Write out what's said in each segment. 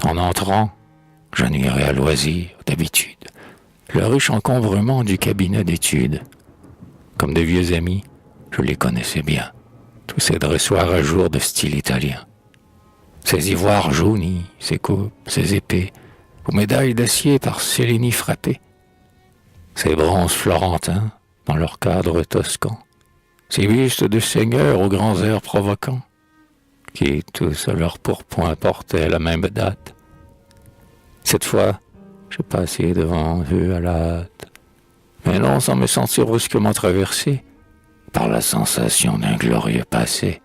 En entrant, j'admirais à loisir, d'habitude, le riche encombrement du cabinet d'études. Comme de vieux amis, je les connaissais bien, tous ces dressoirs à jour de style italien. Ces ivoires jaunis, ces coupes, ces épées, aux médailles d'acier par Céline frappées. Ces bronzes florentins, dans leur cadre toscan. Ces bustes de seigneurs aux grands airs provocants, qui tous à leur pourpoint portaient la même date. Cette fois, j'ai passé devant eux à la hâte, mais non sans me sentir brusquement traversé par la sensation d'un glorieux passé.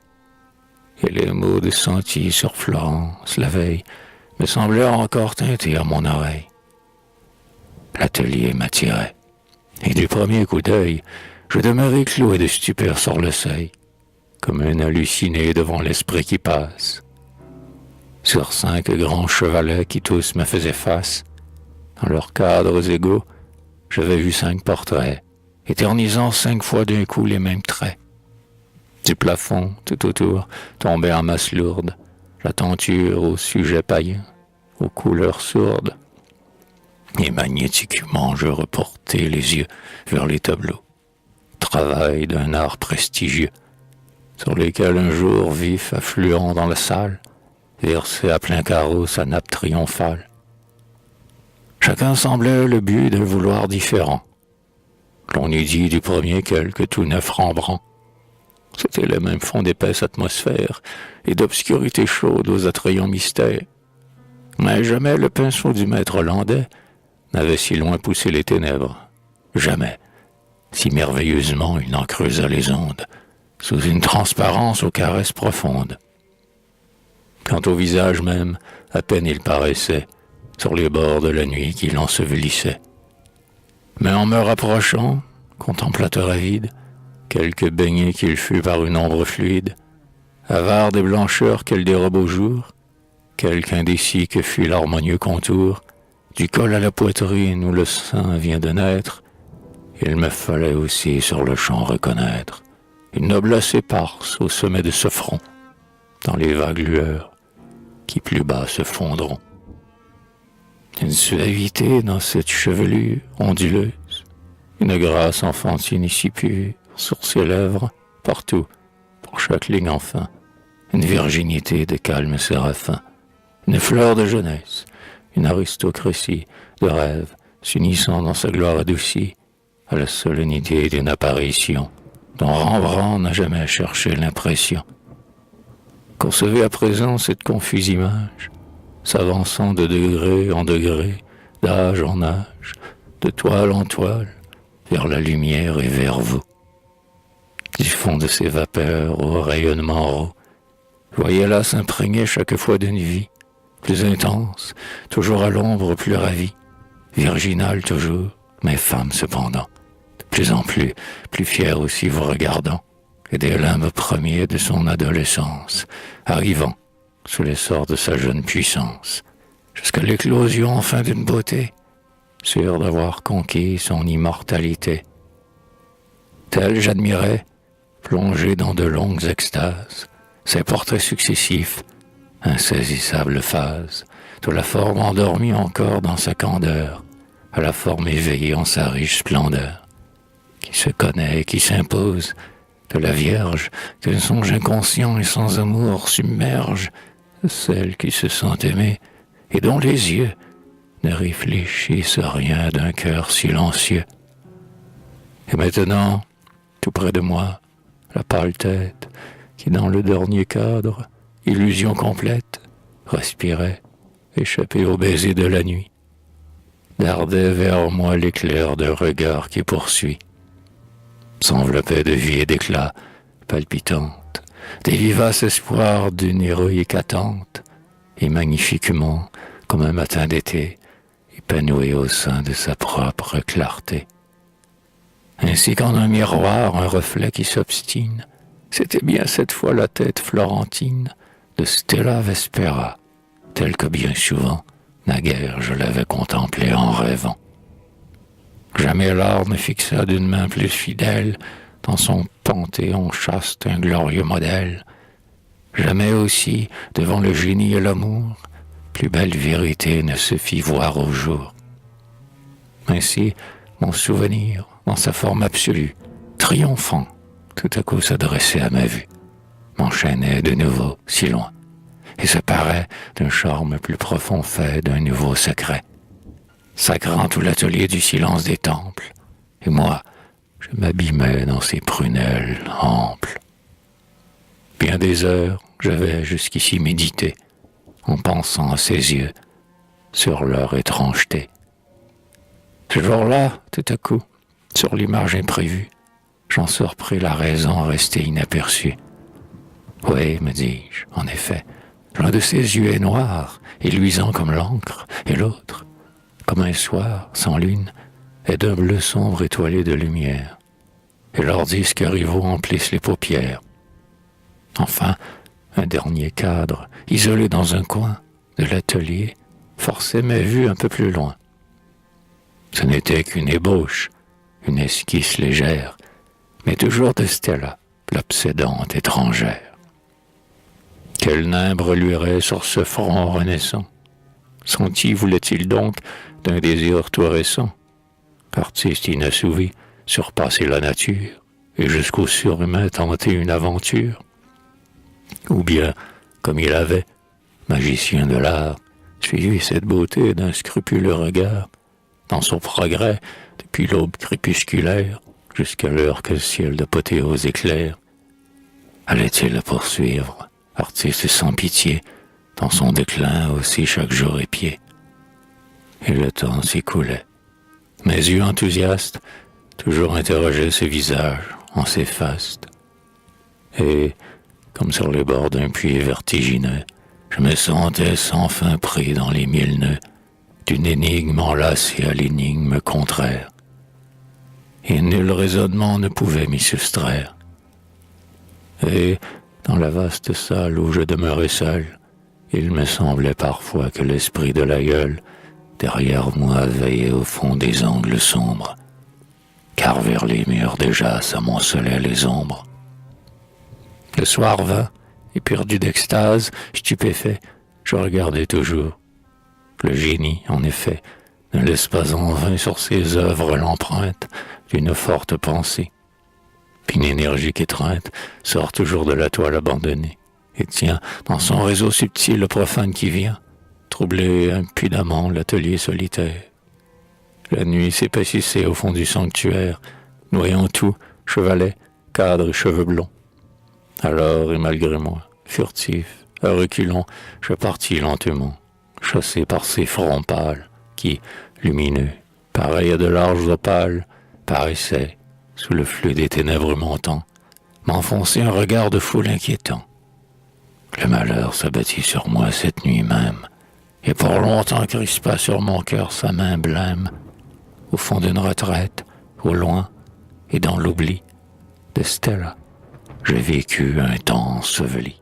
Et les mots de sentier sur Florence, la veille, me semblèrent encore teinter à mon oreille. L'atelier m'attirait, et du premier coup d'œil, je demeurai cloué de stupeur sur le seuil, comme un halluciné devant l'esprit qui passe. Sur 5 grands chevalets qui tous me faisaient face, dans leurs cadres égaux, j'avais vu 5 portraits, éternisant 5 fois d'un coup les mêmes traits. Du plafond, tout autour, tombait en masse lourde, la tenture aux sujets païens, aux couleurs sourdes. Et magnétiquement je reportai les yeux vers les tableaux, travail d'un art prestigieux, sur lesquels un jour vif affluant dans la salle, versait à plein carreau sa nappe triomphale. Chacun semblait le but d'un vouloir différent. L'on eût dit du premier quelque tout neuf Rembrandt. C'était le même fond d'épaisse atmosphère et d'obscurité chaude aux attrayants mystères. Mais jamais le pinceau du maître hollandais n'avait si loin poussé les ténèbres. Jamais, si merveilleusement il n'en creusa les ondes, sous une transparence aux caresses profondes. Quant au visage même, à peine il paraissait, sur les bords de la nuit qui l'ensevelissait. Mais en me rapprochant, contemplateur avide, quelque baigné qu'il fût par une ombre fluide, avare des blancheurs qu'elle dérobe au jour, quelque indécis que fût l'harmonieux contour, du col à la poitrine où le sein vient de naître, il me fallait aussi sur le champ reconnaître une noblesse éparse au sommet de ce front, dans les vagues lueurs qui plus bas se fondront. Une suavité dans cette chevelure onduleuse, une grâce enfantine et si pure sur ses lèvres, partout, pour chaque ligne enfin, une virginité de calme séraphin, une fleur de jeunesse, une aristocratie de rêve s'unissant dans sa gloire adoucie à la solennité d'une apparition dont Rembrandt n'a jamais cherché l'impression. Concevez à présent cette confuse image, s'avançant de degré en degré, d'âge en âge, de toile en toile, vers la lumière et vers vous. Du fond de ces vapeurs au rayonnement rond, voyez-la s'imprégner chaque fois d'une vie, plus intense, toujours à l'ombre plus ravie, virginale toujours, mais femme cependant, de plus en plus fière aussi vous regardant, et des limbes premiers de son adolescence, arrivant, sous l'essor de sa jeune puissance, jusqu'à l'éclosion enfin d'une beauté, sûre d'avoir conquis son immortalité. Tel j'admirais, plongé dans de longues extases, ces portraits successifs, insaisissables phases, de la forme endormie encore dans sa candeur, à la forme éveillée en sa riche splendeur, qui se connaît et qui s'impose, de la Vierge qu'un songe inconscient et sans amour submerge, de celle qui se sent aimée et dont les yeux ne réfléchissent rien d'un cœur silencieux. Et maintenant, tout près de moi, la pâle tête qui dans le dernier cadre, illusion complète, respirait, échappée au baiser de la nuit, dardait vers moi l'éclair d'un regard qui poursuit, s'enveloppait de vie et d'éclat, palpitante, des vivaces espoirs d'une héroïque attente, et magnifiquement, comme un matin d'été, épanoui au sein de sa propre clarté. Ainsi qu'en un miroir, un reflet qui s'obstine, c'était bien cette fois la tête florentine de Stella Vespera, telle que bien souvent, naguère je l'avais contemplée en rêvant. Jamais l'art ne fixa d'une main plus fidèle dans son panthéon chaste un glorieux modèle. Jamais aussi, devant le génie et l'amour, plus belle vérité ne se fit voir au jour. Ainsi, mon souvenir, dans sa forme absolue, triomphant, tout à coup s'adressait à ma vue, m'enchaînait de nouveau si loin, et se parait d'un charme plus profond fait d'un nouveau secret, sacrant tout l'atelier du silence des temples, et moi, je m'abîmais dans ses prunelles amples. Bien des heures, j'avais jusqu'ici médité, en pensant à ses yeux, sur leur étrangeté. Ce jour-là, tout à coup, sur l'image imprévue, j'en surpris la raison restée inaperçue. Oui, me dis-je, en effet, l'un de ses yeux est noir et luisant comme l'encre, et l'autre, comme un soir sans lune, est d'un bleu sombre étoilé de lumière, et leurs disques rivaux emplissent les paupières. Enfin, un dernier cadre, isolé dans un coin de l'atelier, forçait ma vue un peu plus loin. Ce n'était qu'une ébauche, une esquisse légère, mais toujours de Stella, l'obsédante étrangère. Quel nimbe reluirait sur ce front renaissant? Senti voulait-il donc d'un désir tout récent? Artiste inassouvi, surpasser la nature, et jusqu'au surhumain tenter une aventure? Ou bien, comme il avait, magicien de l'art, suivi cette beauté d'un scrupuleux regard, dans son progrès, depuis l'aube crépusculaire, jusqu'à l'heure que le ciel d'apothéose éclaire, allait-il le poursuivre, artiste sans pitié, dans son déclin aussi chaque jour épié? Et le temps s'écoulait. Mes yeux enthousiastes toujours interrogeaient ce visage en ces fastes. Et, comme sur les bords d'un puits vertigineux, je me sentais sans fin pris dans les mille nœuds d'une énigme enlacée à l'énigme contraire. Et nul raisonnement ne pouvait m'y soustraire. Et, dans la vaste salle où je demeurais seul, il me semblait parfois que l'esprit de l'aïeul, derrière moi, veillait au fond des angles sombres, car vers les murs déjà s'amoncelaient les ombres. Le soir vint, et perdu d'extase, stupéfait, je regardais toujours. Le génie, en effet, ne laisse pas en vain sur ses œuvres l'empreinte d'une forte pensée. Puis une énergique étreinte sort toujours de la toile abandonnée, et tient dans son réseau subtil le profane qui vient, troubler impudemment l'atelier solitaire. La nuit s'épaississait au fond du sanctuaire, noyant tout, chevalet, cadre et cheveux blonds. Alors, et malgré moi, furtif, à reculons, je partis lentement, chassé par ces fronts pâles, qui, lumineux, pareils à de larges opales, paraissaient, sous le flux des ténèbres montants, m'enfoncer un regard de foule inquiétant. Le malheur s'abattit sur moi cette nuit même, et pour longtemps crispa sur mon cœur sa main blême, au fond d'une retraite, au loin, et dans l'oubli de Stella. J'ai vécu un temps enseveli.